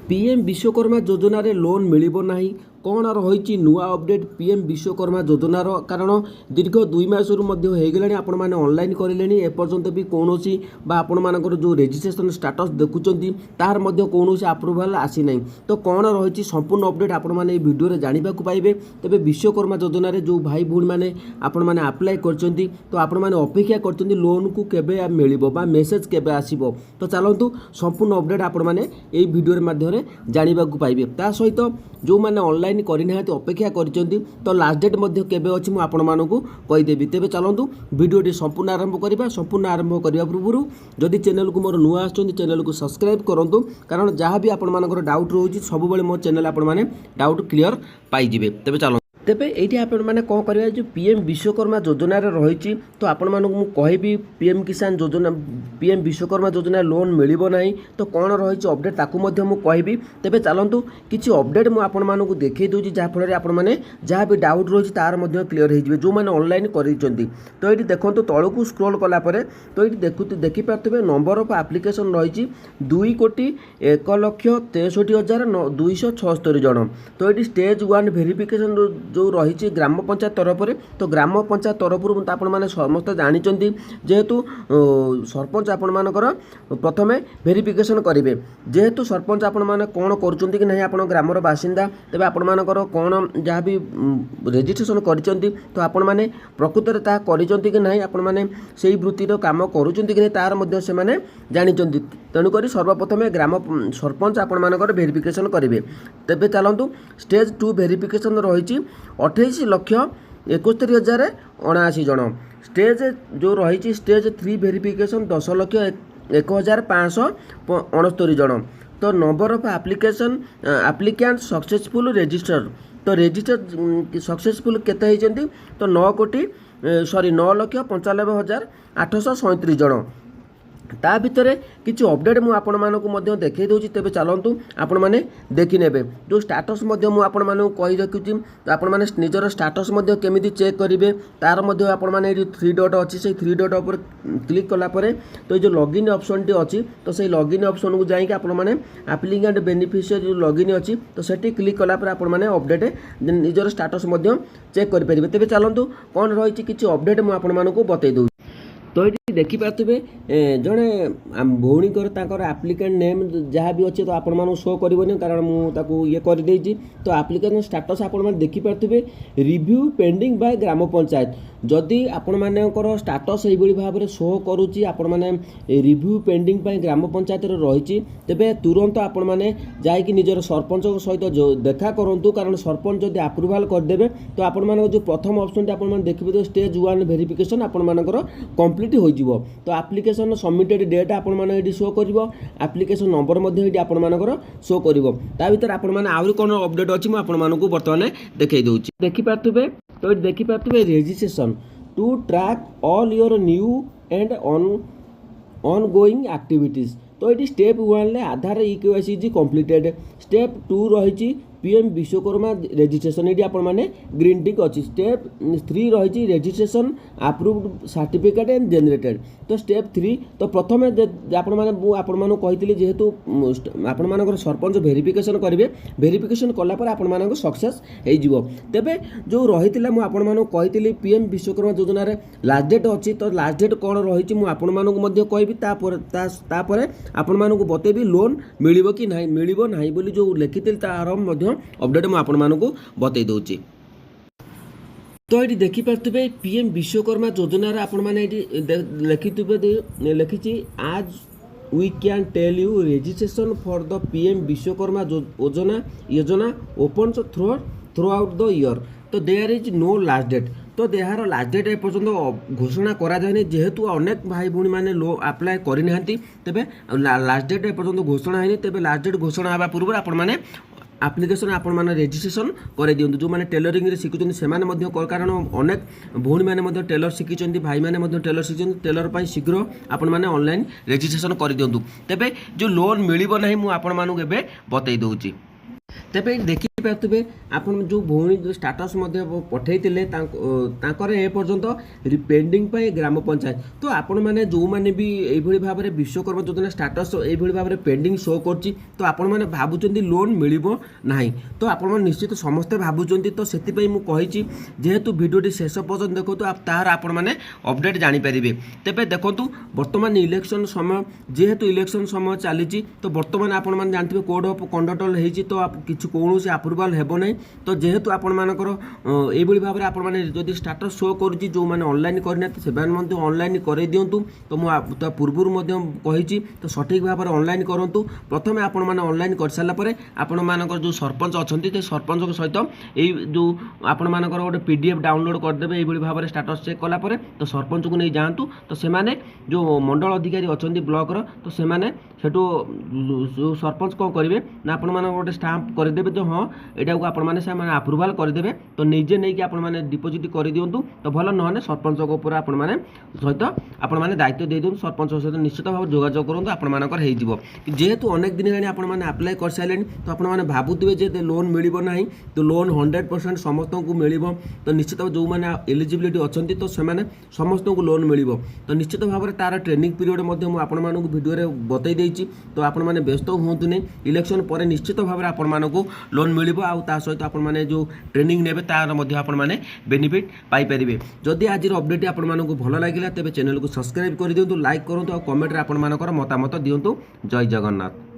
PM Vishwakarma योजन loan मिलिबो नाही कौन रही नुआ अपडेट पीएम विश्वकर्मा योजनार कारण दीर्घ 2 मास होगला आपण मैंने ऑनलाइन करें एपर्यंत भी कौन आपण जो रेजिस्ट्रेशन स्टाटस देखुं तार कौन अप्रूवाल आसी ना तो कौन रही संपूर्ण अपडेट आपण मैंने वीडियो जानवा पाइबे। तेज विश्वकर्मा योजन जो भाई भूणी मैंने आपण मैंने अप्लाई कर तो आपण मैंने अपेक्षा कर लोन को केबे मिलिबो बा मेसेज केबे आसीबो तो चलतु संपूर्ण अपडेट आपण मैंने यही वीडियो माध्यम जानवा पाइबे। ता सहित जो मैंने ऑनलाइन करना अपेक्षा कर तो लास्ट डेट केबे अच्छी मुझे आपण मानक कहीदेवी। तेज चलतु वीडियो संपूर्ण आरंभ करवा। संपूर्ण आरंभ करने पूर्व जदि चैनल को मोर नुआ चैनल को सब्सक्राइब करूँ कारण जहाँ भी आपण मानकर डाउट रोचे सब मो चैनल आपण मैंने डाउट क्लीयर पाइबे। तेज चलो तेबे ये आपण मैंने कौन करवा जो पीएम विश्वकर्मा योजन रही तो आपण मानक कहबी पीएम किसान योजना पीएम विश्वकर्मा योजन लोन मिलिबो नाही तो कौन रही अपडेट ताकू मध्य मु कहबी। तेबे चलतु किछि अपडेट मु आपण मानक देखै दोछि जहाँ फल आपण मैंने जहाँ भी डाउट रही तार मध्य क्लीयर हो जो मैंने ऑनलाइन करिसेंती। तो ये देखो तलू स्क्रोल कला परे तो ये देखि पार्थिबे नंबर ऑफ एप्लिकेशन रही 2,61,63,276 जन। तो ये स्टेज 1 वेरिफिकेशन जो रही ग्राम पंचायत तरफ तो ग्राम पंचायत तरफ आपण मैंने समस्त जानते जेहेतु सरपंच आपण मानकर प्रथमे वेरिफिकेशन करेंगे जेहेतु सरपंच आपण मैंने कौन कर कि नहीं आपण ग्रामर बासिंदा तेज आपण मानकर कौन जहाँ भी रेजिस्ट्रेशन कर तो आपण मैंने प्रकृत में ताकि कि नहीं आपण मैंने से वृत्तिर काम करुँच कि नहीं तार मध्य से माने जानते तेणुक सर्वप्रथम ग्राम सरपंच आपण मानकर वेरिफिकेशन करेंगे। तेज चलतु स्टेज 2 वेरिफिकेशन रही 28,71,79 जन। स्टेज जो रही स्टेज 3 वेरिफिकेशन 10,01,569 जन। तो number of applicant successful register तो रजिस्टर सक्सेसफुल केते होइचंती तो 9,95,837 जन। ता भितर किछि अपडेट मु आपण मानकु मध्य देखै दोछि। तेबे चलंतु आपण माने देखि नेबे जो स्टेटस मध्य मु आपण मानकु कहि रखुछि तो आपण माने निजर स्टेटस मध्य केमिति चेक करिवे तार मध्य आपण माने 3 डॉट अछि से 3 डॉट ऊपर क्लिक कला परे तो जो लॉगिन ऑप्शन टी अछि तो से लॉगिन ऑप्शन को जाई कि आपण माने एप्लिकेंट बेनिफिशियरी जो लॉगिन अछि तो सेठी क्लिक कला परे आपण माने अपडेट निजर स्टेटस मध्य चेक करि परिबे। तेबे चलंतु कोन रहिछि किछि अपडेट मु आपण मानकु बतै दउ। तो ये देखिपे जड़े भौणीकर एप्लिकेंट नेम जहाँ भी अच्छे तो आपण मानू शो करनी कारण मुझे ये कर तो एप्लिकेशन स्टेटस आपण देखिपे रिव्यू पेंडिंग बाय ग्राम पंचायत जदि आपण मानकर स्टेटस यही भाव में शो करुच्ची आपण मैंने रिव्यू पेंडिंग बाय ग्राम पंचायत रही तेबे तुरंत आपण मैंने जाकि निजर सरपंच सहित देखा करूँ कारण सरपंच जब अप्रूवाल करदे तो आपण मान जो प्रथम ऑप्शन आप देखिए तो स्टेज 1 वेरिफिकेशन आपण मानकर कंप्लीट हो तो एप्लिकेशन सबमिटेड डेट आपण माने शो करिवो एप्लिकेशन नंबर मध्ये ये आपण मानकर शो करिवो ता भीतर आपण माने आउरी कोन अपडेट अछि म आपण मानकु वर्तमान देखै दउछि। देखि पारथुबे तो देखि पारथुबे registration to track all your new and ongoing activities तो ये स्टेप 1 ले Aadhaar eKYC is completed. Step 2 रही पीएम विश्वकर्मा रजिस्ट्रेशन ये आपण माने ग्रीन टिक अच्छी। स्टेप 3 रही registration approved certificate and generated तो स्टेप 3 तो प्रथम आपण माने कही जेहेतु आपण मानकर सरपंच वेरिफिकेशन करेंगे वेरिफिकेशन कला पर आपण मानक सक्सेस हो तेबे जो रही मुझे आपण मानक कही पीएम विश्वकर्मा योजन लास्ट डेट अच्छी तो लास्ट डेट कौन रही मुझे आपण मानक कहबी आपण मानक बतेबी लोन मिलिबो कि नहीं मिलिबो नहीं बोली जो लिखी तार अपडेट मुझे आपण मानक बतई दउछि। तो ये देखिपे पीएम विश्वकर्मा योजन आपण मैंने लिखी आज we can tell you registration for the PM Vishwakarma Yojana open throughout the year तो there is no last date तो देहार लास्ट डेट एपर्यंत घोषणा करा जाए जेहेतु अनेक भाई भूणी मैंने लो अप्लाई करना तेबे लास्ट डेट एपर्यंत घोषणा है तेबे लास्ट डेट घोषणा होगा पूर्व आपण मैंने एप्लिकेशन आपण मैंने रजिस्ट्रेशन कर दिंतु जो मैंने टेलरिंग शिखुं से कारण अनेक भौणी मैंने टेलर शिखी भाई मैंने टेलर शिखी टेलर पर शीघ्र आपण मैंने ऑनलाइन रजिस्ट्रेशन कर दिंतु तेबे जो लोन मिलिबो नाही मु आपण मानू एबे बतई दउछि। तेबे देखि ପାରୁଥିବେ ଆପଣ ଯେଉଁ ଭଉଣୀ ଷ୍ଟାଟସ୍ ମଧ୍ୟ ପଠାଇଥିଲେ ତାଙ୍କର ଏପର୍ଯ୍ୟନ୍ତ ପେଣ୍ଡିଂ ପାଇଁ ଗ୍ରାମ ପଞ୍ଚାୟତ। ତ ଆପଣମାନେ ଯେଉଁମାନେ ବି ଏଇଭଳି ଭାବରେ ବିଶ୍ୱକର୍ମା ଯୋଜନା ଷ୍ଟାଟସ୍ ଏଇଭଳି ଭାବରେ ପେଣ୍ଡିଂ ଶୋ କରୁଛି, ତ ଆପଣମାନେ ଭାବୁଛନ୍ତି ଲୋନ୍ ମିଳିବ ନାହିଁ। ତ ଆପଣମାନେ ନିଶ୍ଚିତ ସମସ୍ତେ ଭାବୁଛନ୍ତି। ତ ସେଥିପାଇଁ ମୁଁ କହିଛି ଯେହେତୁ ଭିଡ଼ିଓଟି ଶେଷ ପର୍ଯ୍ୟନ୍ତ ଦେଖନ୍ତୁ, ତାହାର ଆପଣମାନେ ଅପଡ଼େଟ୍ ଜାଣିପାରିବେ। ତେବେ ଦେଖନ୍ତୁ ବର୍ତ୍ତମାନ ଇଲେକ୍ସନ୍ ସମୟ, ଯେହେତୁ ଇଲେକ୍ସନ୍ ସମୟ ଚାଲିଛି, ତ ବର୍ତ୍ତମାନ ଆପଣମାନେ ଜାଣିଥିବେ କୋଡ୍ ଅଫ୍ କଣ୍ଡକ୍ଟ ହେଇଛି, ତ କିଛି କୌଣସି ଆପ୍ରୁଭାଲ୍ ହେବ ନାହିଁ। ତ ଯେହେତୁ ଆପଣମାନଙ୍କର ଏଇଭଳି ଭାବରେ ଆପଣମାନେ ଯଦି ଷ୍ଟାଟସ୍ ଶୋ କରୁଛି, ଯେଉଁମାନେ ଅନଲାଇନ୍ କରିନାହାନ୍ତି ସେମାନେ ମଧ୍ୟ ଅନଲାଇନ୍ କରାଇ ଦିଅନ୍ତୁ। ତ ମୁଁ ତା ପୂର୍ବରୁ ମଧ୍ୟ କହିଛି, ତ ସଠିକ୍ ଭାବରେ ଅନଲାଇନ୍ କରନ୍ତୁ। ପ୍ରଥମେ ଆପଣମାନେ ଅନଲାଇନ୍ କରିସାରିଲା ପରେ ଆପଣମାନଙ୍କର ଯେଉଁ ସରପଞ୍ଚ ଅଛନ୍ତି, ସେ ସରପଞ୍ଚଙ୍କ ସହିତ ଏଇ ଯେଉଁ ଆପଣମାନଙ୍କର ଗୋଟେ PDF ଡାଉନଲୋଡ଼୍ କରିଦେବେ। ଏଇଭଳି ଭାବରେ ଷ୍ଟାଟସ୍ ଚେକ୍ କଲା ପରେ ତ ସରପଞ୍ଚକୁ ନେଇ ଯାଆନ୍ତୁ। ତ ସେମାନେ ଯେଉଁ ମଣ୍ଡଳ ଅଧିକାରୀ ଅଛନ୍ତି ବ୍ଲକର, ତ ସେମାନେ ସେଠୁ ଯେଉଁ ସରପଞ୍ଚ କ'ଣ କରିବେ ନା ଆପଣମାନଙ୍କ ଗୋଟେ ଷ୍ଟାମ୍ପ କରିଦେବେ ଯେ ହଁ ଏଇଟାକୁ ଆପଣମାନେ ସେମାନେ ଆପ୍ରୁଭାଲ୍ କରିଦେବେ। ତ ନିଜେ ନେଇକି ଆପଣମାନେ ଡିପୋଜିଟ୍ କରିଦିଅନ୍ତୁ। ତ ଭଲ ନହେଲେ ସରପଞ୍ଚଙ୍କ ଉପରେ ଆପଣମାନେ ସହିତ ଆପଣମାନେ ଦାୟିତ୍ୱ ଦେଇଦିଅନ୍ତୁ। ସରପଞ୍ଚଙ୍କ ସହିତ ନିଶ୍ଚିତ ଭାବରେ ଯୋଗାଯୋଗ କରନ୍ତୁ, ଆପଣମାନଙ୍କର ହେଇଯିବ। ଯେହେତୁ ଅନେକ ଦିନ ହେଲାଣି ଆପଣମାନେ ଆପ୍ଲାଏ କରିସାରିଲେଣି, ତ ଆପଣମାନେ ଭାବୁଥିବେ ଯେ ଲୋନ୍ ମିଳିବ ନାହିଁ। ତ ଲୋନ୍ 100% ସମସ୍ତଙ୍କୁ ମିଳିବ। ତ ନିଶ୍ଚିତ ଯେଉଁମାନେ ଏଲିଜିବିଲିଟି ଅଛନ୍ତି, ତ ସେମାନେ ସମସ୍ତଙ୍କୁ ଲୋନ୍ ମିଳିବ। ତ ନିଶ୍ଚିତ ଭାବରେ ତା'ର ଟ୍ରେନିଂ ପିରିୟଡ଼ ମଧ୍ୟ ମୁଁ ଆପଣମାନଙ୍କୁ ଭିଡ଼ିଓରେ ବତେଇ ଦେଇଛି। ତ ଆପଣମାନେ ବ୍ୟସ୍ତ ହୁଅନ୍ତୁନି, ଇଲେକ୍ସନ୍ ପରେ ନିଶ୍ଚିତ ଭାବରେ ଆପଣମାନଙ୍କୁ ଲୋନ୍ ମିଳିବ। ଆଉ ତା ସହିତ ଆପଣମାନେ ଯେଉଁ ଟ୍ରେନିଂ ନେବେ ତାର ମଧ୍ୟ ଆପଣମାନେ ବେନିଫିଟ୍ ପାଇପାରିବେ। ଯଦି ଆଜିର ଅପଡ଼େଟ୍ ଆପଣମାନଙ୍କୁ ଭଲ ଲାଗିଲା ତେବେ ଚ୍ୟାନେଲକୁ ସବସ୍କ୍ରାଇବ୍ କରିଦିଅନ୍ତୁ, ଲାଇକ୍ କରନ୍ତୁ ଆଉ କମେଣ୍ଟରେ ଆପଣମାନଙ୍କର ମତାମତ ଦିଅନ୍ତୁ। ଜୟ ଜଗନ୍ନାଥ।